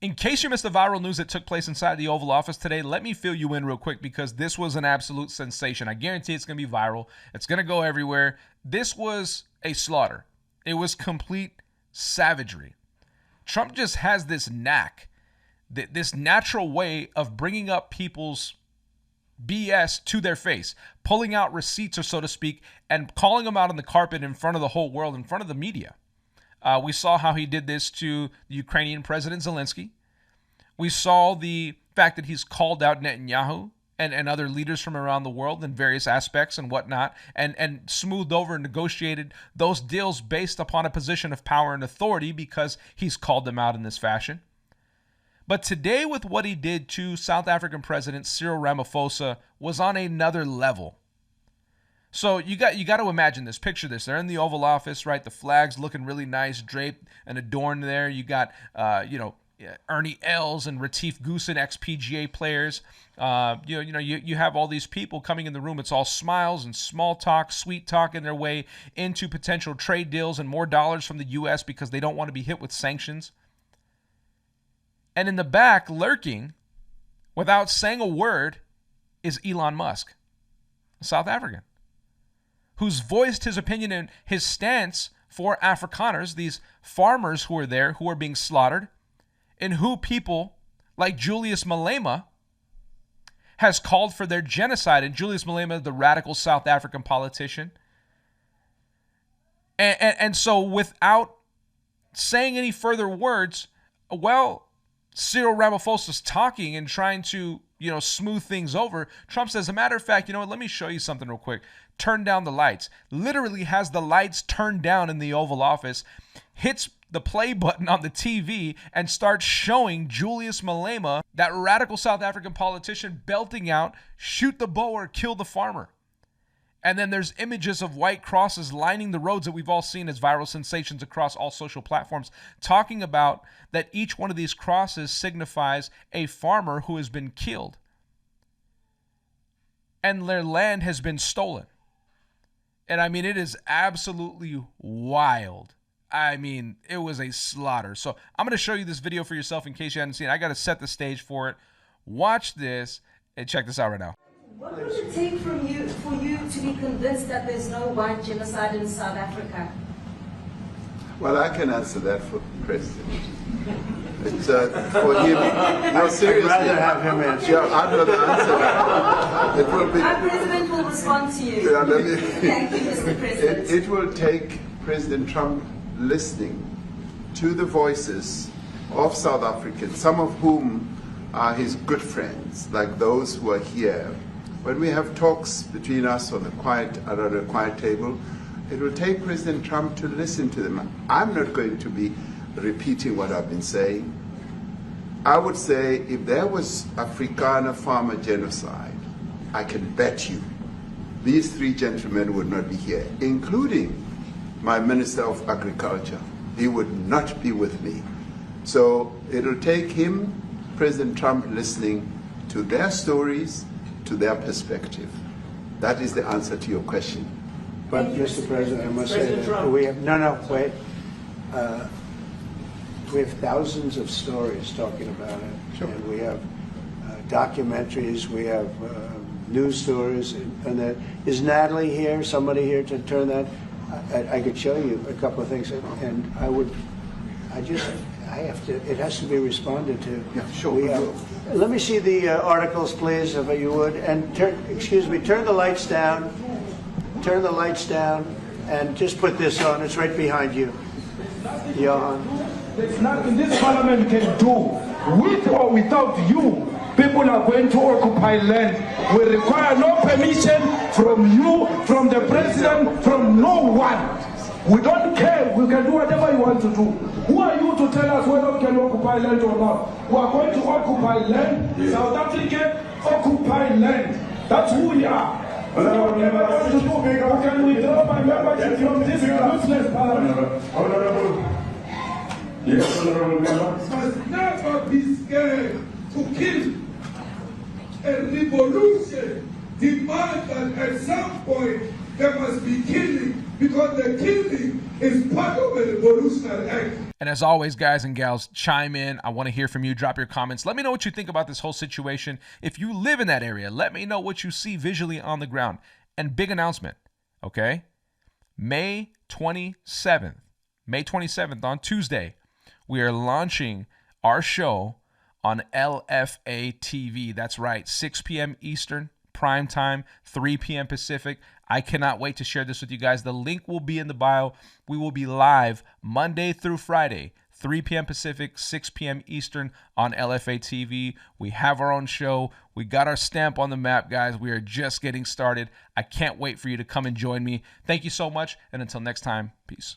In case you missed the viral news that took place inside the Oval Office today, let me fill you in real quick because this was an absolute sensation. I guarantee it's going to be viral. It's going to go everywhere. This was a slaughter. It was complete savagery. Trump just has this knack, this natural way of bringing up people's BS to their face, pulling out receipts, or so to speak, and calling them out on the carpet in front of the whole world, in front of the media. We saw how he did this to the Ukrainian President Zelensky. We saw the fact that he's called out Netanyahu and other leaders from around the world in various aspects and whatnot, and smoothed over and negotiated those deals based upon a position of power and authority because he's called them out in this fashion. But today, with what he did to South African President Cyril Ramaphosa, was on another level. So you got to imagine this. Picture this. They're in the Oval Office, right? The flag's looking really nice, draped and adorned there. You got, Ernie Els and Retief Goosen, ex-PGA players. You have all these people coming in the room. It's all smiles and small talk, sweet talking their way into potential trade deals and more dollars from the U.S. because they don't want to be hit with sanctions. And in the back, lurking, without saying a word, is Elon Musk, a South African, who's voiced his opinion and his stance for Afrikaners, these farmers who are there, who are being slaughtered, and who people like Julius Malema has called for their genocide. And Julius Malema, the radical South African politician. And so without saying any further words, well, Cyril Ramaphosa's talking and trying to, smooth things over. Trump says, as a matter of fact, let me show you something real quick. Turn down the lights. Literally has the lights turned down in the Oval Office, hits the play button on the TV and starts showing Julius Malema, that radical South African politician, belting out, shoot the bow or kill the farmer. And then there's images of white crosses lining the roads that we've all seen as viral sensations across all social platforms, talking about that each one of these crosses signifies a farmer who has been killed and their land has been stolen. And I mean, it is absolutely wild. I mean, it was a slaughter. So I'm going to show you this video for yourself in case you haven't seen it. I got to set the stage for it. Watch this and check this out right now. What would it take for you to be convinced that there's no white genocide in South Africa? Well, I can answer that for President. It's for him. No, seriously. I'd rather have him answer. Yeah, I'd rather answer that. It will be. Our president will respond to you. Yeah, Thank you, Mr. President. It will take President Trump listening to the voices of South Africans, some of whom are his good friends, like those who are here. When we have talks between us on around a quiet table, it will take President Trump to listen to them. I'm not going to be repeating what I've been saying. I would say if there was Afrikaner farmer genocide, I can bet you these three gentlemen would not be here, including my Minister of Agriculture. He would not be with me. So it'll take him, President Trump, listening to their stories, to their perspective. That is the answer to your question. But, Mr. President, I must say that we have, wait. We have thousands of stories talking about it. Sure. And we have documentaries, we have news stories. And that, is Natalie here, somebody here to turn that? I could show you a couple of things. And it has to be responded to. Yeah, sure. Let me see the articles, please, if you would. And turn the lights down. Turn the lights down, and just put this on. It's right behind you, Johan. There's nothing this parliament can do. With or without you, people are going to occupy land. We require no permission from you, from the president, from no one. We don't care. We can do whatever you want to do. Who are you to tell us whether we can occupy land or not? We are going to occupy land. Yeah. South Africa occupy land. That's who we are. Honorable member, can we withdraw my membership from this useless parliament? Honorable. Yes, honorable member. Must never be scared to kill. A revolution demands that at some point there must be killing, because the killing is part of a revolutionary act. And as always, guys and gals, chime in. I want to hear from you. Drop your comments. Let me know what you think about this whole situation. If you live in that area, let me know what you see visually on the ground. And big announcement, okay? May 27th on Tuesday, we are launching our show on LFA TV. That's right, 6 p.m. Eastern, prime time, 3 p.m. Pacific. I cannot wait to share this with you guys. The link will be in the bio. We will be live Monday through Friday, 3 p.m. Pacific, 6 p.m. Eastern on LFA TV. We have our own show. We got our stamp on the map, guys. We are just getting started. I can't wait for you to come and join me. Thank you so much, and until next time, peace.